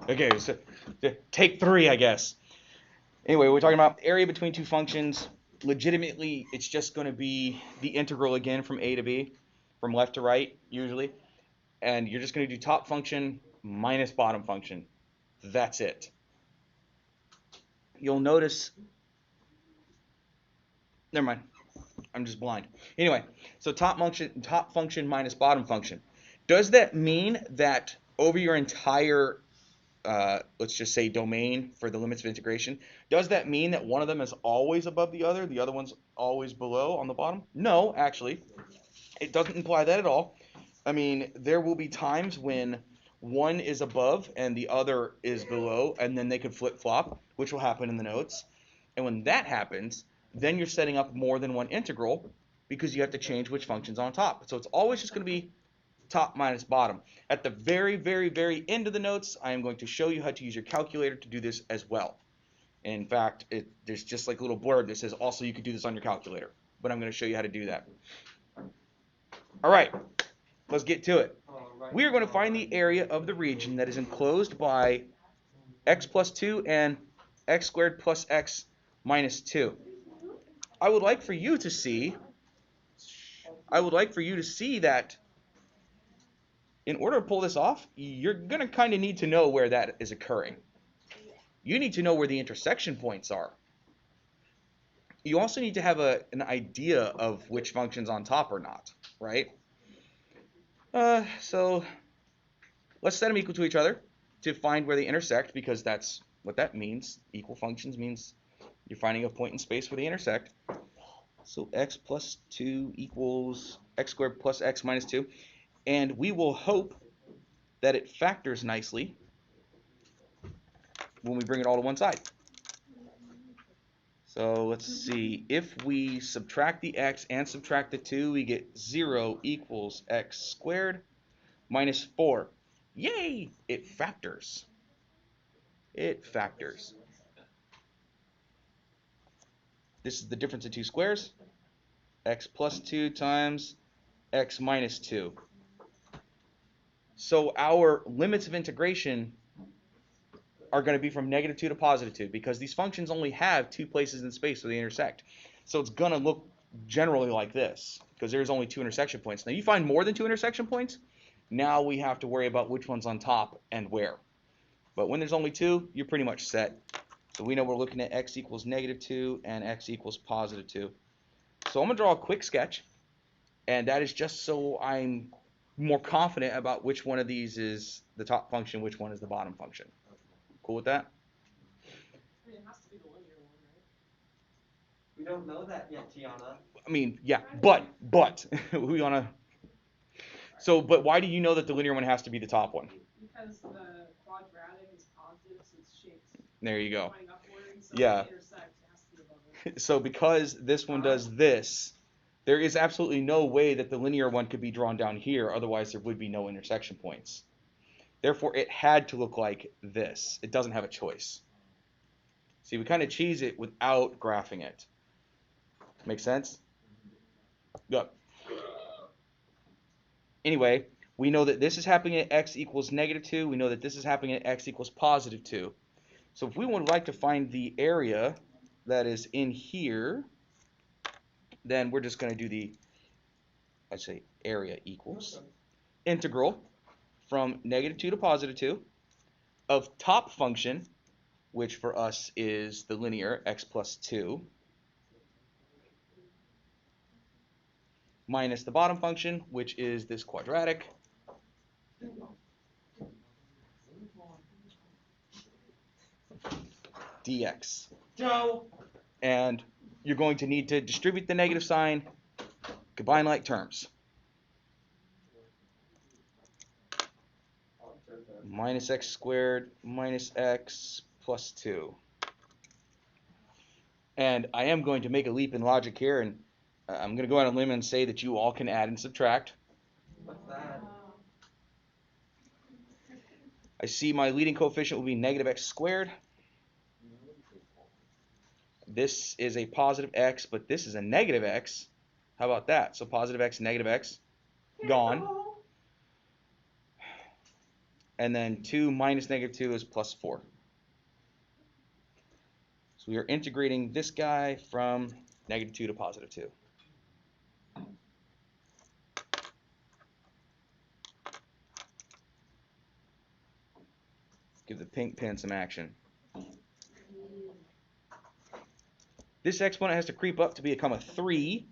Okay, so take three, I guess. Anyway, we're talking about area between two functions. Legitimately, it's just going to be the integral again from a to b, from left to right, usually. And you're just going to do top function minus bottom function. That's it. You'll notice, never mind, I'm just blind. Anyway, so top function minus bottom function. Does that mean that over your entire let's just say domain for the limits of integration, does that mean that one of them is always above the other one's always below on the bottom? No, actually, it doesn't imply that at all. I mean, there will be times when one is above and the other is below, and then they could flip-flop, which will happen in the notes. And when that happens, then you're setting up more than one integral because you have to change which function's on top. So it's always just going to be top minus bottom. At the very, very, very end of the notes, I am going to show you how to use your calculator to do this as well. In fact, there's just like a little blurb that says also you could do this on your calculator, but I'm going to show you how to do that. All right, let's get to it. We are going to find the area of the region that is enclosed by x plus 2 and x squared plus x minus 2. I would like for you to see that in order to pull this off, you're going to kind of need to know where that is occurring. You need to know where the intersection points are. You also need to have an idea of which function's on top or not, right? So let's set them equal to each other to find where they intersect, because that's what that means. Equal functions means you're finding a point in space where they intersect. So x plus 2 equals x squared plus x minus 2. And we will hope that it factors nicely when we bring it all to one side. So let's see, if we subtract the x and subtract the 2, we get 0 equals x squared minus 4. Yay! It factors. It factors. This is the difference of two squares. X plus 2 times x minus 2. So our limits of integration are going to be from negative 2 to positive 2, because these functions only have two places in space where they intersect. So it's going to look generally like this, because there's only two intersection points. Now you find more than two intersection points, now we have to worry about which one's on top and where. But when there's only two, you're pretty much set. So we know we're looking at x equals negative 2 and x equals positive 2. So I'm going to draw a quick sketch, and that is just so I'm more confident about which one of these is the top function, which one is the bottom function. Cool with that? I mean, it has to be the linear one, right? We don't know that yet, Tiana. I mean, yeah, but we wanna. So, but why do you know that the linear one has to be the top one? Because the quadratic is positive, so its shape's There you go. going upward, so Yeah. if it intersects, it has to be above it. So because this one does this, there is absolutely no way that the linear one could be drawn down here, otherwise there would be no intersection points. Therefore, it had to look like this. It doesn't have a choice. See, we kind of cheese it without graphing it. Make sense? Good. Anyway, we know that this is happening at x equals negative 2. We know that this is happening at x equals positive 2. So if we would like to find the area that is in here, then we're just going to do let's say area equals integral from negative 2 to positive 2 of top function, which for us is the linear x plus 2, minus the bottom function, which is this quadratic, dx. Joe! And you're going to need to distribute the negative sign, combine like terms. Minus x squared minus x plus 2. And I am going to make a leap in logic here, and I'm going to go out on a limb and say that you all can add and subtract. What's that? I see my leading coefficient will be negative x squared. This is a positive x, but this is a negative x. How about that? So positive x, negative x, gone. And then 2 minus negative 2 is plus 4. So we are integrating this guy from negative 2 to positive 2. Give the pink pen some action. This exponent has to creep up to become a 3,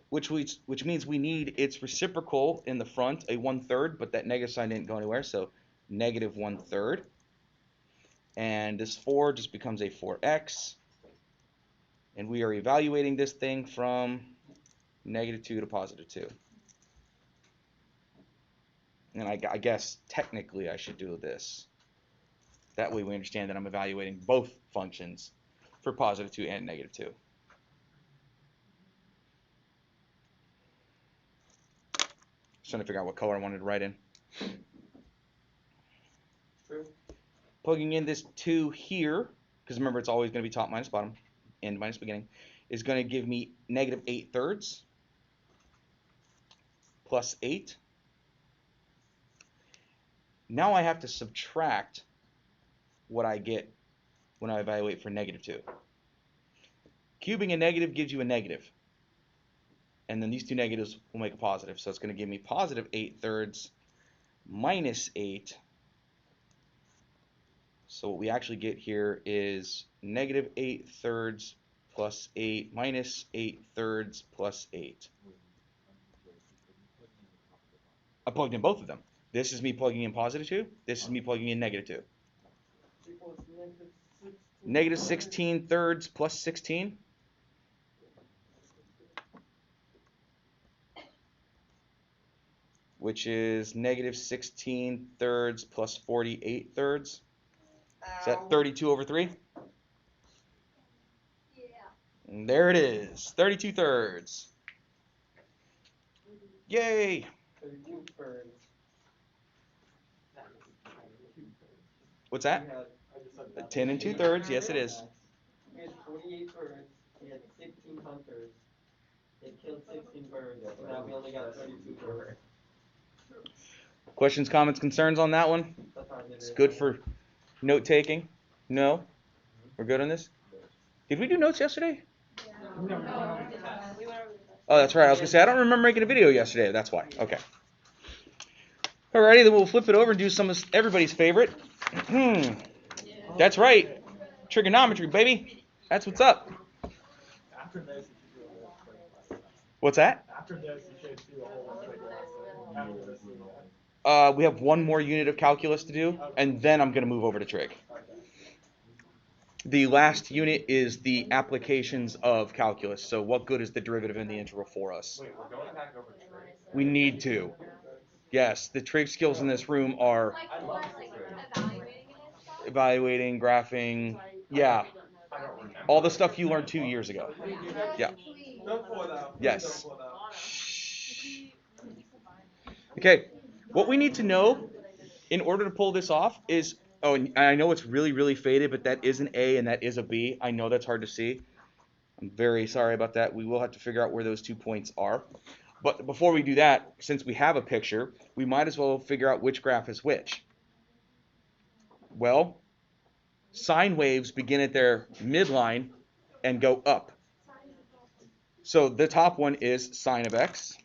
which means we need its reciprocal in the front, a 1/3, but that negative sign didn't go anywhere, so negative 1/3. And this 4 just becomes a 4x. And we are evaluating this thing from negative 2 to positive 2. And I guess technically I should do this. That way we understand that I'm evaluating both functions for positive 2 and negative 2. Just trying to figure out what color I wanted to write in. True. Plugging in this 2 here, because remember it's always going to be top minus bottom, end minus beginning, is going to give me negative 8/3 plus 8. Now I have to subtract what I get when I evaluate for negative 2. Cubing a negative gives you a negative. And then these two negatives will make a positive. So it's going to give me positive 8/3 minus 8. So what we actually get here is negative 8/3 plus 8 minus 8/3 plus 8. I plugged in both of them. This is me plugging in positive 2. This is me plugging in negative 2. Equals Negative 16/3 plus 16. Which is negative 16/3 plus 48/3. Is that 32 over 3? Yeah. And there it is, 32/3. Yay! 32/3. What's We that? had 10 and 2/3, yes it is. We had 48 birds. We had 16 hunters. They killed 16 birds. So now we only got 32 birds. Questions, comments, concerns on that one? That's how I did It's it. good for note taking. No? We're good on this? Did we do notes yesterday? We went over the test. Oh, that's right. I was going to say, I don't remember making a video yesterday. That's why. Okay. Alrighty, then we'll flip it over and do some of everybody's favorite. That's right. Trigonometry, baby. That's what's up. After this, you should do a whole spring class. What's that? After this, you should do a whole spring class. After this, We have one more unit of calculus to do, and then I'm going to move over to trig. The last unit is the applications of calculus. So what good is the derivative and the integral for us? Wait, we're going back over to trig. We need to. Yes, the trig skills in this room are I love trig. evaluating, graphing, yeah, I don't remember. all the stuff you learned 2 years ago. Yeah. Don't pull it out. Yes. Don't pull it out. Okay, what we need to know in order to pull this off is, oh, and I know it's really, really faded, but that is an A and that is a B. I know that's hard to see. I'm very sorry about that. We will have to figure out where those 2 points are. But before we do that, since we have a picture, we might as well figure out which graph is which. Well, sine waves begin at their midline and go up. So the top one is sine of x.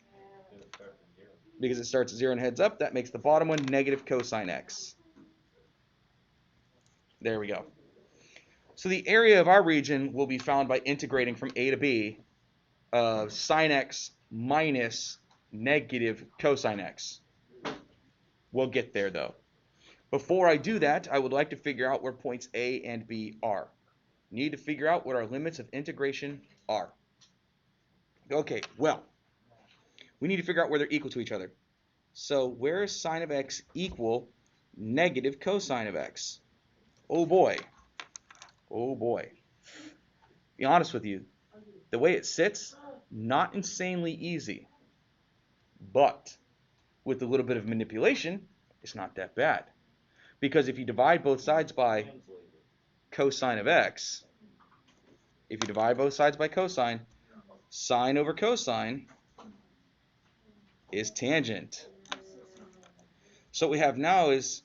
Because it starts at 0 and heads up, that makes the bottom one negative cosine x. There we go. So the area of our region will be found by integrating from a to b of sine x minus negative cosine x. We'll get there though. Before I do that, I would like to figure out where points A and B are. Need to figure out what our limits of integration are. Okay, well, we need to figure out where they're equal to each other. So where is sine of x equal negative cosine of x? Oh boy. Oh boy. Be honest with you, the way it sits, not insanely easy. But with a little bit of manipulation, it's not that bad. Because if you divide both sides by cosine of x, if you divide both sides by cosine, sine over cosine is tangent. So what we have now is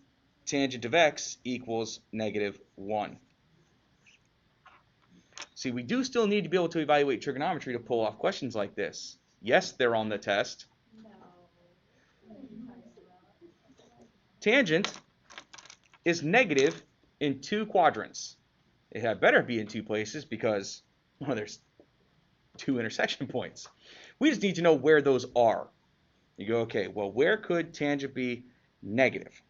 tangent of x equals -1. See, we do still need to be able to evaluate trigonometry to pull off questions like this. Yes, they're on the test. Tangent is negative in 2 quadrants. It had better be in 2 places because, well, there's 2 intersection points. We just need to know where those are. You go, okay, well, where could tangent be negative?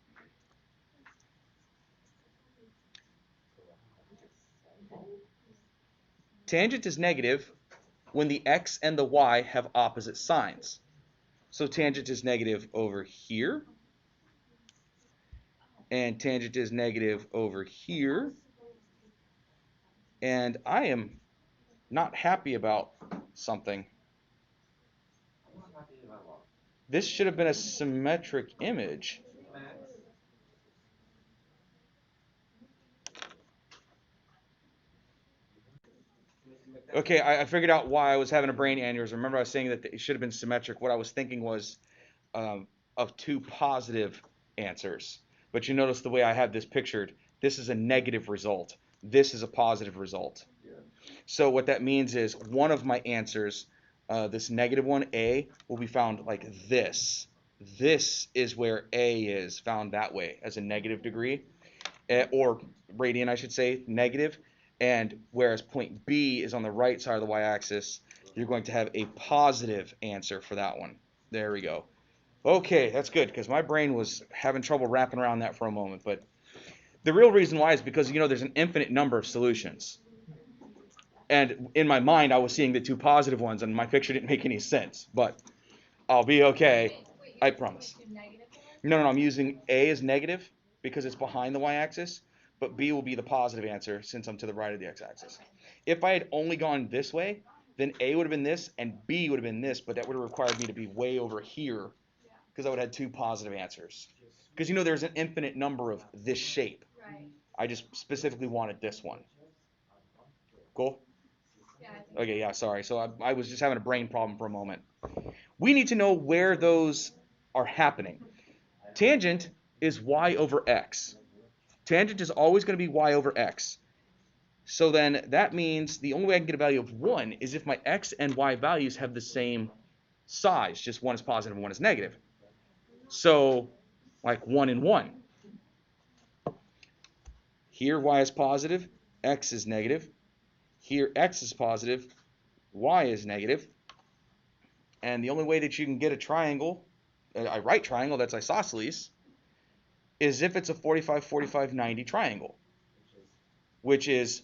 Tangent is negative when the x and the y have opposite signs. So tangent is negative over here, and tangent is negative over here, and I am not happy about something. This should have been a symmetric image. Okay, I figured out why I was having a brain aneurysm. Remember I was saying that it should have been symmetric. What I was thinking was of 2 positive answers. But you notice the way I have this pictured, this is a negative result. This is a positive result. Yeah. So what that means is one of my answers, this negative one, A, will be found like this. This is where A is found that way as a negative degree, or radian, I should say, negative. And whereas point B is on the right side of the y-axis, you're going to have a positive answer for that one. There we go. Okay, that's good because my brain was having trouble wrapping around that for a moment. But the real reason why is because, there's an infinite number of solutions. And in my mind, I was seeing the 2 positive ones, and my picture didn't make any sense. But I'll be okay. I promise. No, I'm using A as negative because it's behind the y-axis, but B will be the positive answer since I'm to the right of the x-axis. If I had only gone this way, then A would have been this and B would have been this, but that would have required me to be way over here because I would have had 2 positive answers. Because there's an infinite number of this shape. I just specifically wanted this one. Cool? Okay, yeah, sorry. So I was just having a brain problem for a moment. We need to know where those are happening. Tangent is y over x. Tangent is always going to be y over x. So then that means the only way I can get a value of 1 is if my x and y values have the same size, just one is positive and one is negative. So like 1 and 1. Here y is positive, x is negative. Here x is positive, y is negative. And the only way that you can get a triangle, a right triangle that's isosceles, is if it's a 45, 45, 90 triangle, which is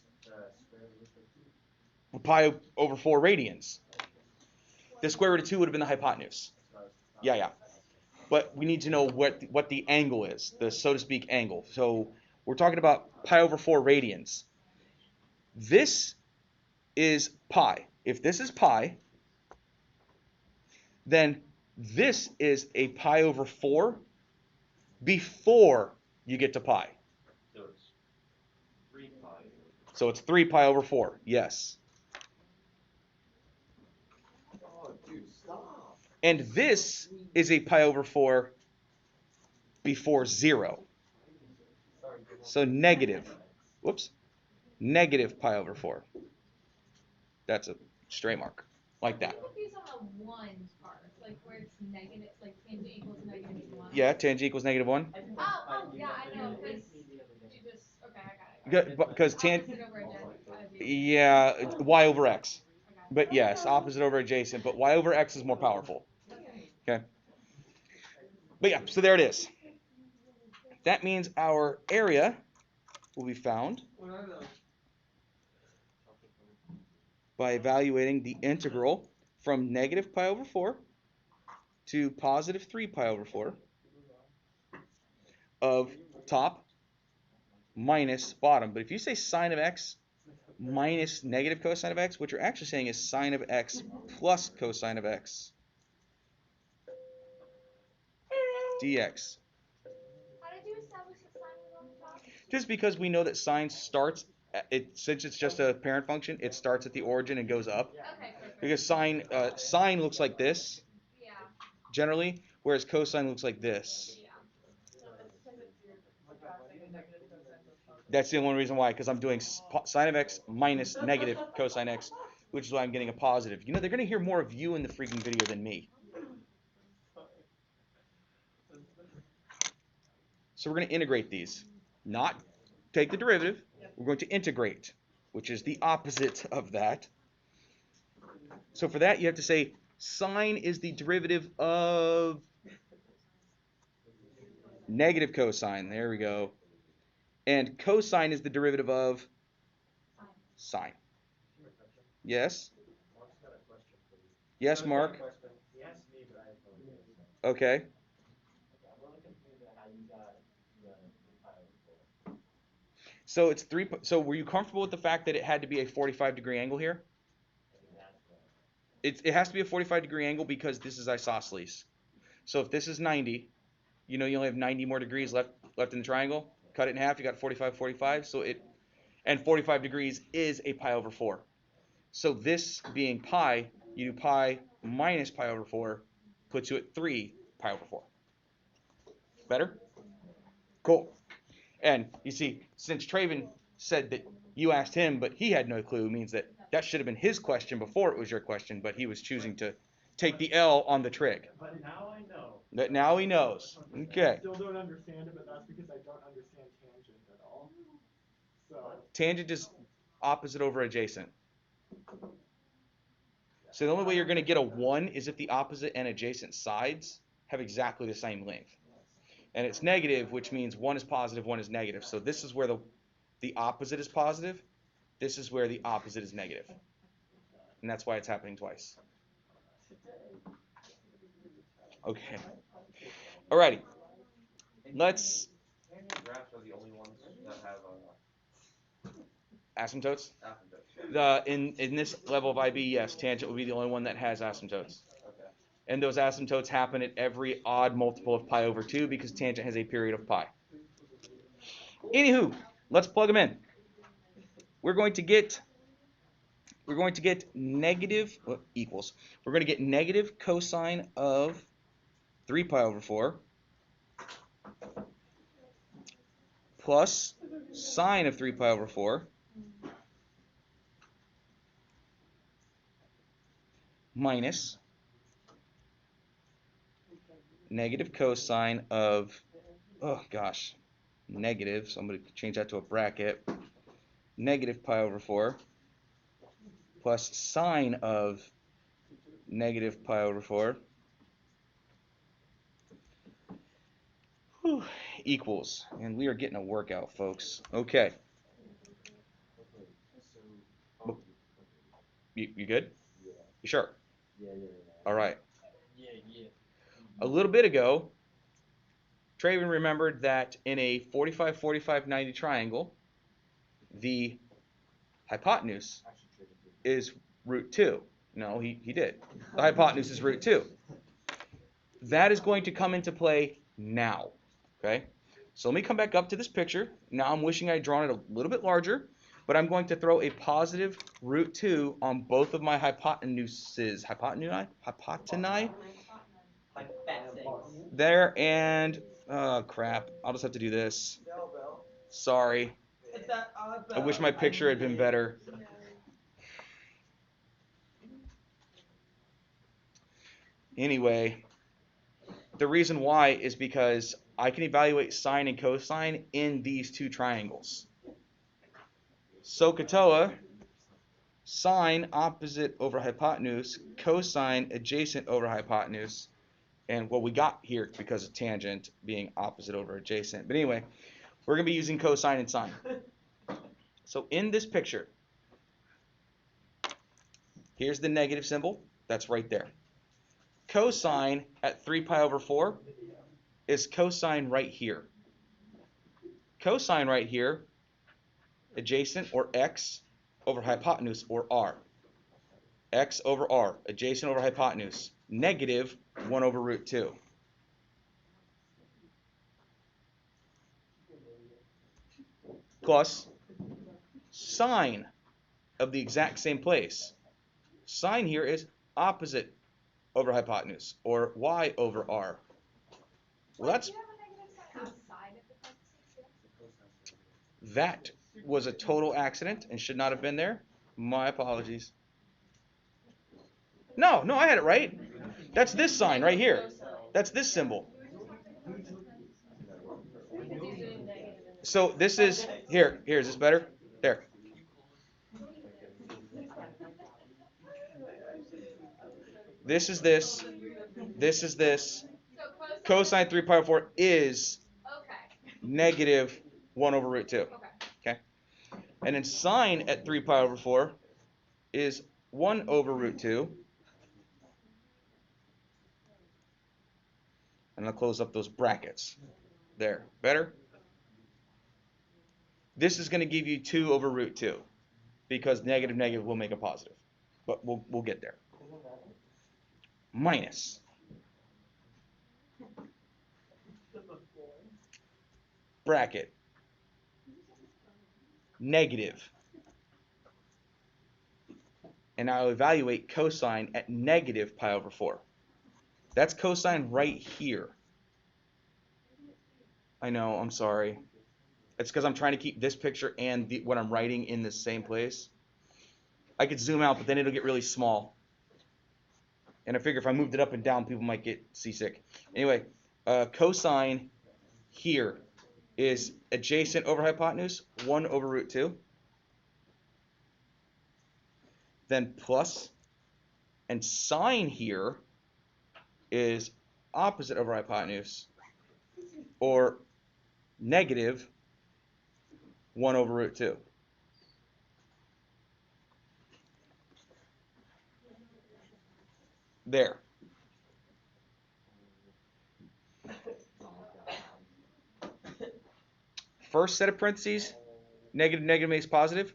pi over 4 radians. The square root of 2 would have been the hypotenuse. Yeah. But we need to know what the angle is, the so to speak angle. So we're talking about pi over 4 radians. This is pi. If this is pi, then this is a pi over 4 before you get to pi. So it's 3 pi. So it's 3 pi over 4, yes. Oh, dude, stop. And this is a pi over 4 before 0. So negative pi over 4. That's a straight mark, like that. These on the 1 part, like where it's negative, like tangent equals -1. Yeah, tangent equals -1. Oh, yeah, I know, because you just, okay, I got it. Because Opposite over adjacent. yeah, y over x. Okay. But yes, opposite over adjacent, but y over x is more powerful. Okay. But yeah, so there it is. That means our area will be found by evaluating the integral from negative pi over 4 to positive 3 pi over 4 of top minus bottom. But if you say sine of x minus negative cosine of x, what you're actually saying is sine of x plus cosine of x dx. How did you establish that sine was on top? Just because we know that sine starts, since it's just a parent function, it starts at the origin and goes up. Okay, perfect. Because sine looks like this Yeah. generally, whereas cosine looks like this. Yeah. That's the only reason why, because I'm doing sine of x minus negative cosine x, which is why I'm getting a positive. You know, they're going to hear more of you in the freaking video than me. So we're going to integrate these. Not take the derivative. We're going to integrate, which is the opposite of that. So for that, you have to say sine is the derivative of negative cosine. There we go. And cosine is the derivative of sine. Yes? Yes, Mark? Okay. So it's 3. So were you comfortable with the fact that it had to be a 45-degree angle here? It has to be a 45-degree angle because this is isosceles. So if this is 90, you know you only have 90 more degrees left in the triangle. Cut it in half, you got 45, 45. And 45 degrees is a pi over 4. So this being pi, you do pi minus pi over 4, puts you at 3 pi over 4. Better? Cool. And you see, since Traven said that you asked him, but he had no clue, means that should have been his question before it was your question, but he was choosing to take the L on the trig. But now I know. That now he knows. Okay. I still don't understand it, but that's because I don't understand tangent at all. So Tangent is opposite over adjacent. So the only way you're going to get a 1 is if the opposite and adjacent sides have exactly the same length. And it's negative, which means 1 is positive, 1 is negative. So this is where the opposite is positive. This is where the opposite is negative. And that's why it's happening twice. Okay. Alrighty. Let's... Tangent graphs are the only ones that have asymptotes? asymptotes. In this level of IB, yes, tangent will be the only one that has asymptotes. Okay. And those asymptotes happen at every odd multiple of pi over 2 because tangent has a period of pi. Anywho, let's plug them in. We're going to get negative equals. We're going to get negative cosine of 3 pi over 4 plus sine of 3 pi over 4 minus negative cosine of, oh gosh, negative, so I'm going to change that to a bracket, negative pi over 4 plus sine of negative pi over 4 equals, and we are getting a workout, folks. Okay. You good? Yeah. You sure? Yeah. All right. Yeah. A little bit ago, Traven remembered that in a 45, 45, 90 triangle, the hypotenuse is root 2. No, he did. The hypotenuse is root 2. That is going to come into play now. Okay? So let me come back up to this picture. Now I'm wishing I'd drawn it a little bit larger, but I'm going to throw a positive root 2 on both of my hypotenuses. Hypotenuse? There, and oh crap, I'll just have to do this. Sorry. I wish my picture had been better. Anyway, the reason why is because I can evaluate sine and cosine in these two triangles. SOHCAHTOA, sine opposite over hypotenuse, cosine adjacent over hypotenuse. And what we got here because of tangent being opposite over adjacent. But anyway, we're going to be using cosine and sine. So in this picture, here's the negative symbol. That's right there. Cosine at 3 pi over 4 is cosine right here. Cosine right here, adjacent or x over hypotenuse or r. X over r, adjacent over hypotenuse, negative 1 over root 2. Plus sine of the exact same place. Sine here is opposite over hypotenuse, or y over r. Well, that's That was a total accident and should not have been there. My apologies. No, I had it right. That's this sign right here. That's this symbol. So this is, here, is this better? There. This is this. This is this. Cosine 3 pi over 4 is negative 1 over root 2. Okay. And then sine at 3 pi over 4 is 1 over root 2. And I'll close up those brackets. There. Better? This is going to give you 2 over root 2 because negative negative will make a positive. But we'll get there. Minus. Bracket. Negative. And I'll evaluate cosine at negative pi over 4. That's cosine right here. I know, I'm sorry. It's because I'm trying to keep this picture and what I'm writing in the same place. I could zoom out, but then it'll get really small. And I figure if I moved it up and down, people might get seasick. Anyway, cosine here is adjacent over hypotenuse, 1 over root 2. Then plus, and sine here is opposite over hypotenuse, or negative 1 over root 2. There. First set of parentheses, negative negative makes positive.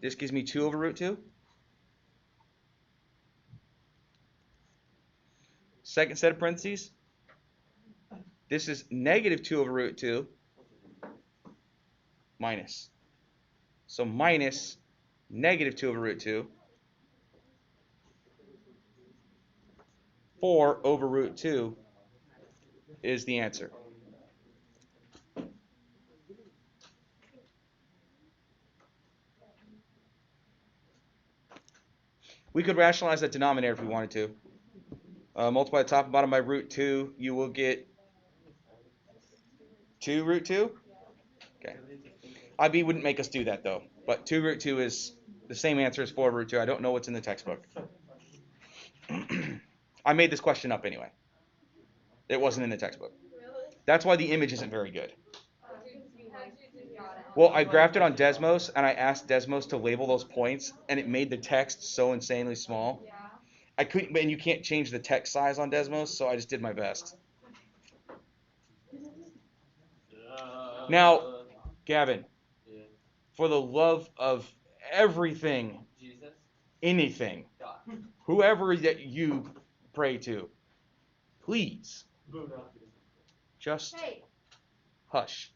This gives me 2 over root 2. Second set of parentheses, this is negative 2 over root 2 minus. So minus negative 2 over root 2. 4 over root 2 is the answer. We could rationalize that denominator if we wanted to. Multiply the top and bottom by root 2, you will get 2 root 2. Okay. IB wouldn't make us do that though, but 2 root 2 is the same answer as 4 root 2. I don't know what's in the textbook. I made this question up anyway. It wasn't in the textbook. That's why the image isn't very good. Well, I graphed it on Desmos, and I asked Desmos to label those points, and it made the text so insanely small. I couldn't, and you can't change the text size on Desmos, so I just did my best. Now, Gavin, for the love of everything, Jesus, anything, God. whoever that you pray to, please, just hush,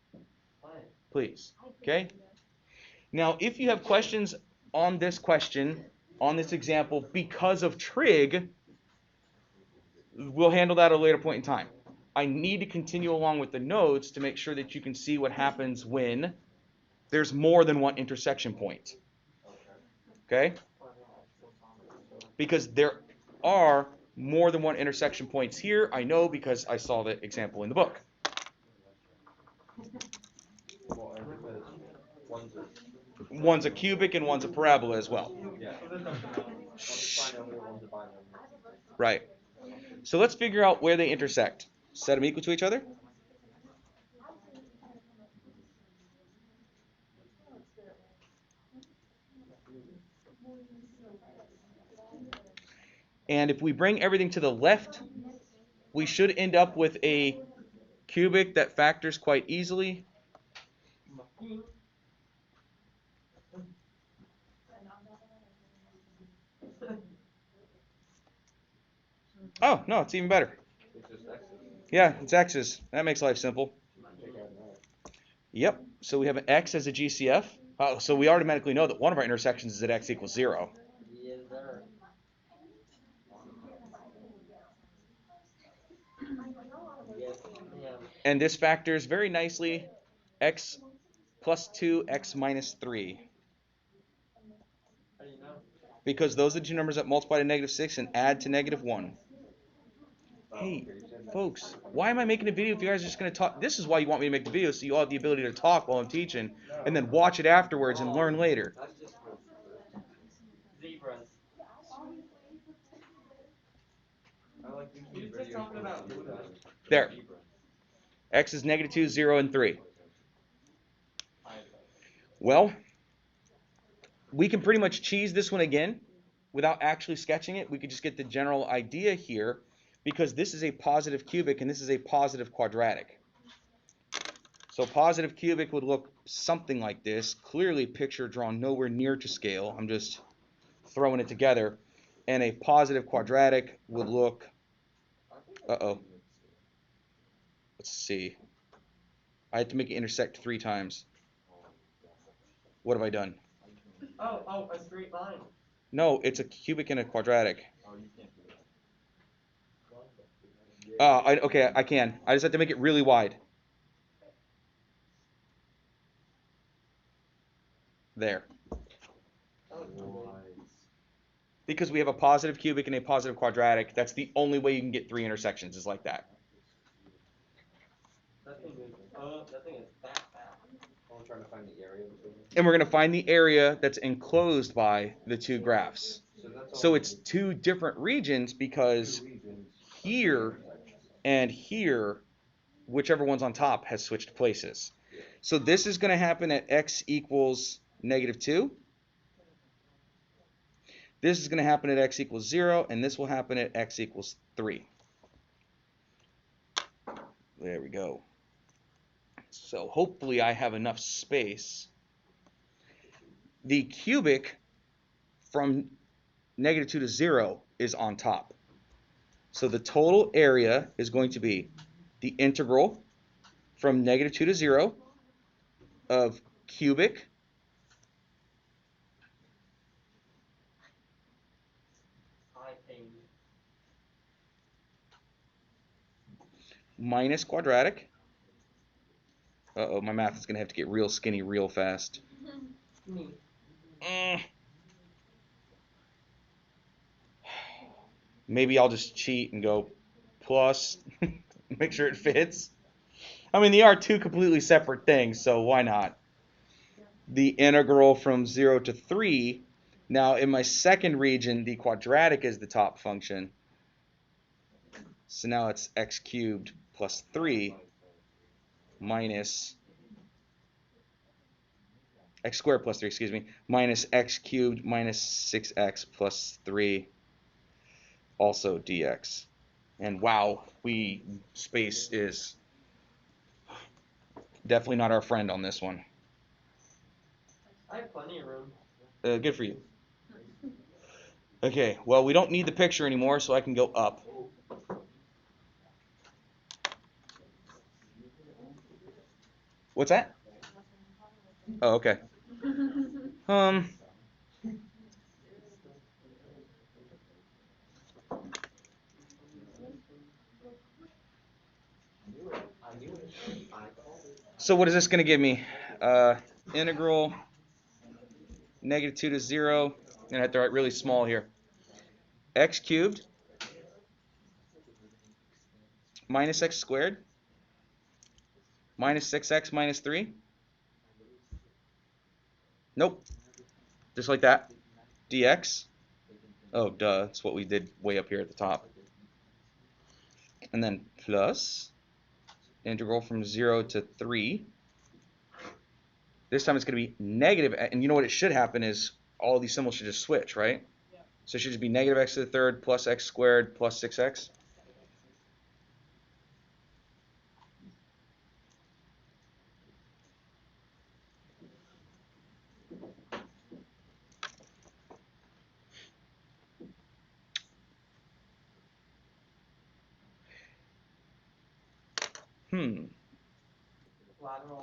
please. Okay? Now, if you have questions on this question, on this example, because of trig, we'll handle that at a later point in time. I need to continue along with the notes to make sure that you can see what happens when there's more than one intersection point. Okay? Because there are more than one intersection points here. I know because I saw the example in the book. Well, and because One's a cubic and one's a parabola as well. yeah, one's binomial, one's a binomial. Right. So let's figure out where they intersect. Set them equal to each other. And if we bring everything to the left, we should end up with a cubic that factors quite easily. Oh, no, it's even better. It's just X's. Yeah, it's x's. That makes life simple. Yep, so we have an x as a GCF. Oh, so we automatically know that one of our intersections is at x equals 0. Yes, sir. Yes, ma'am. And this factors very nicely x plus 2x minus 3. How do you know? Because those are the two numbers that multiply to negative 6 and add to negative 1. Hey, folks, why am I making a video if you guys are just going to talk? This is why you want me to make the video, so you all have the ability to talk while I'm teaching, and then watch it afterwards and learn later. That's just for zebras. I like He YouTube was just videos talking for about zebras. Buddha. There. X is negative 2, 0, and 3. Well, we can pretty much cheese this one again without actually sketching it. We could just get the general idea here because this is a positive cubic and this is a positive quadratic. So positive cubic would look something like this. Clearly picture drawn nowhere near to scale. I'm just throwing it together. And a positive quadratic would look, uh-oh. Let's see. I had to make it intersect 3 times. What have I done? Oh, a straight line. No, it's a cubic and a quadratic. Oh, you can't do that. Okay, I can. I just have to make it really wide. There. Because we have a positive cubic and a positive quadratic, that's the only way you can get 3 intersections is like that. That thing is that fat. I'm trying to find the area between them. And we're going to find the area that's enclosed by the 2 graphs. That's So all it's 2 different regions because two regions. here and here, whichever one's on top has switched places. So this is going to happen at x equals negative 2. This is going to happen at x equals 0, and this will happen at x equals 3. There we go. So hopefully I have enough space. The cubic from negative 2 to 0 is on top. So the total area is going to be the integral from negative 2 to 0 of cubic minus quadratic. Uh-oh, my math is going to have to get real skinny real fast. Me. Maybe I'll just cheat and go plus, make sure it fits. I mean, they are 2 completely separate things, so why not? The integral from 0 to 3. Now, in my second region, the quadratic is the top function. So now it's x cubed plus 3 minus x squared plus 3, excuse me, minus x cubed minus 6x plus 3, also dx. And wow, space is definitely not our friend on this one. I have plenty of room. Good for you. Okay, well, we don't need the picture anymore, so I can go up. What's that? Oh, okay. So what is this going to give me? Integral negative 2 to 0. I'm going to have to write really small here. X cubed minus x squared minus 6x minus 3. Nope. Just like that. Dx. Oh, duh. That's what we did way up here at the top. And then plus integral from 0 to 3. This time it's going to be negative. And you know what it should happen is all these symbols should just switch, right? Yeah. So it should just be negative x to the third plus x squared plus 6x.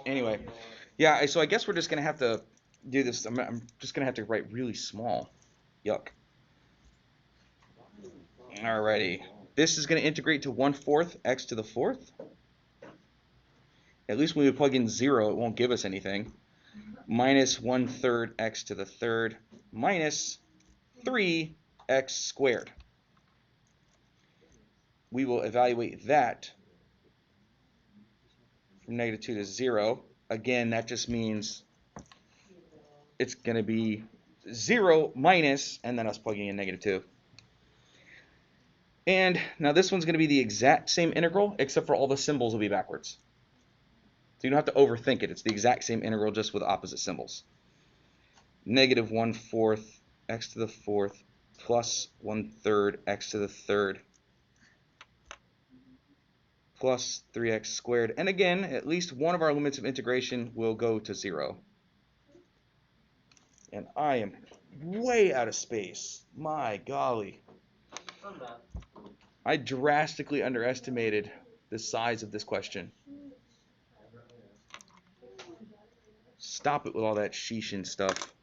Anyway, yeah, so I guess we're just going to have to do this. I'm just going to have to write really small. Yuck. Alrighty. This is going to integrate to 1/4 x to the 4th. At least when we plug in 0, it won't give us anything. minus 1/3 x to the third minus 3x squared. We will evaluate that from -2 to 0. Again, that just means it's going to be 0 minus, and then us plugging in -2. And now this one's going to be the exact same integral, except for all the symbols will be backwards. So you don't have to overthink it. It's the exact same integral, just with opposite symbols. -1/4 x to the fourth plus 1/3 x to the third plus 3x squared. And again, at least one of our limits of integration will go to 0. And I am way out of space. My golly. From that. I drastically underestimated the size of this question. Stop it with all that sheesh and stuff.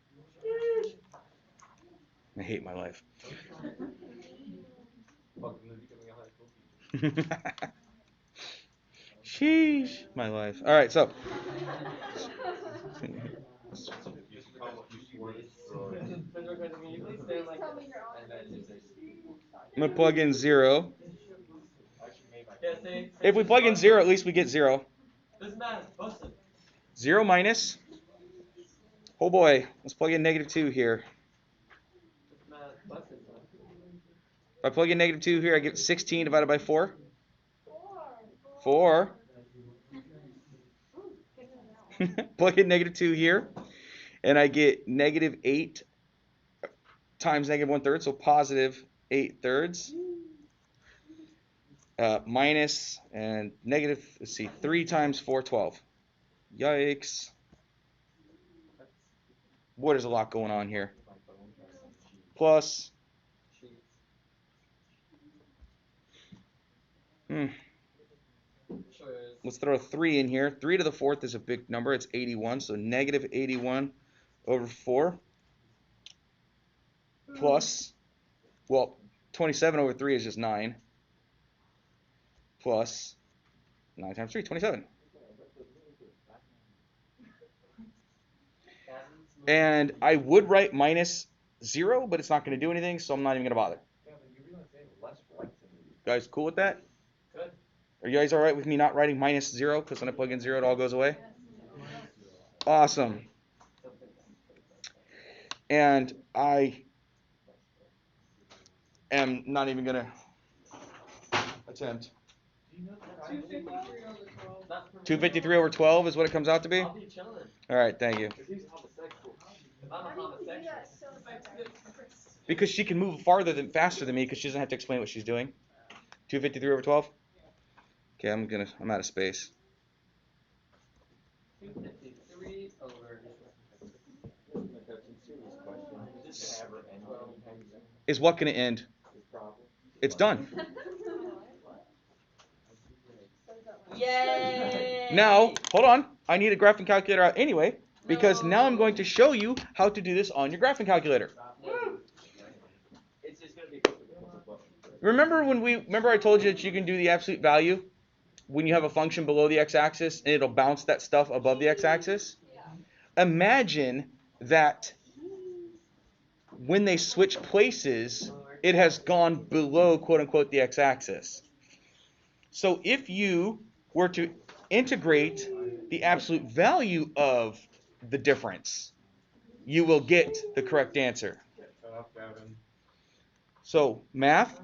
I hate my life. Welcome to becoming a high school teacher. Sheesh, my life. All right, so. Can you please stand like Tell me this? you're on. And then just say, I'm gonna plug in 0. Yeah, say If we plug in 0, at least we get 0. Doesn't matter. Bust it. 0 minus. Oh boy, let's plug in -2 here. Doesn't matter. Bust it. If I plug in -2 here, I get 16 divided by 4. 4. Plug in -2 here, and I get -8 times -1/3, so positive 8/3. Minus and negative, let's see, 3 times 4, 12. Yikes. Boy, there's a lot going on here. Plus, let's throw a 3 in here. 3 to the fourth is a big number. It's 81, so -81 over 4. Plus, well, 27 over 3 is just 9. Plus 9 times 3, 27. And I would write -0, but it's not going to do anything, so I'm not even going to bother. Guys, cool with that? Good. Are you guys all right with me not writing -0? Because when I plug in 0, it all goes away? Awesome. And I am not even going to attempt. 253 over 12. That's pretty 253 over 12 is what it comes out to be? I'll be chilling. All right, thank you. If he's homosexual. If I'm a homosexual. Because she can move faster than me because she doesn't have to explain what she's doing. 253 over 12? Okay, I'm out of space. 253 over. Is what going to end? It's done. Yay! Now, hold on. I need a graphing calculator out anyway, because now I'm going to show you how to do this on your graphing calculator. It's just gonna be. Remember I told you that you can do the absolute value when you have a function below the x-axis and it'll bounce that stuff above the x-axis? Imagine that when they switch places, it has gone below, quote unquote, the x-axis. So if you were to integrate the absolute value of the difference, you will get the correct answer. So math,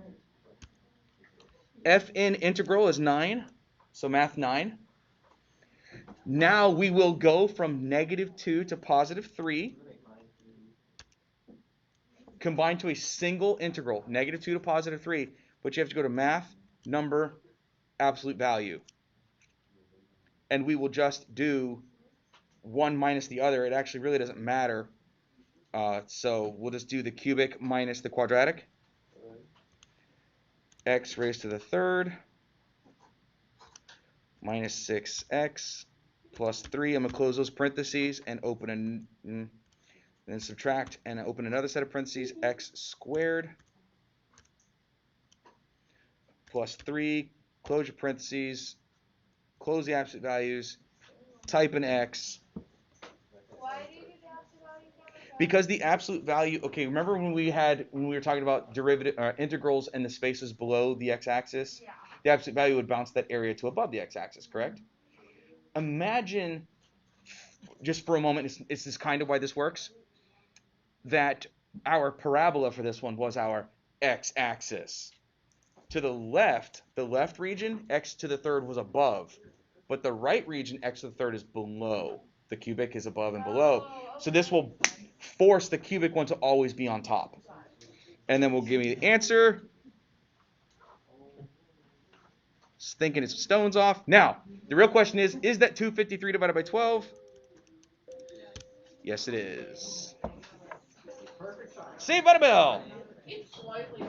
Fn integral is 9, so math 9. Now we will go from -2 to +3, combined to a single integral, -2 to +3, but you have to go to math, number, absolute value. And we will just do one minus the other. It actually really doesn't matter. So we'll just do the cubic minus the quadratic. X raised to the third minus 6x plus 3. I'm going to close those parentheses and open and then subtract and open another set of parentheses, x squared plus 3, close your parentheses, close the absolute values, type in x, Why do you get the absolute value for it? Because the absolute value, okay, remember when we were talking about derivative integrals and the spaces below the x-axis? Yeah. The absolute value would bounce that area to above the x-axis, correct? Imagine, just for a moment, this is kind of why this works, that our parabola for this one was our x-axis. To the left region, x to the third was above, but the right region, x to the third, is below. The cubic is above and below. So this will force the cubic one to always be on top. And then we'll give you the answer. Just thinking it's stones off. Now, the real question is that 253 divided by 12? Yes, it is. Perfect science. Saved by the bell. It's slightly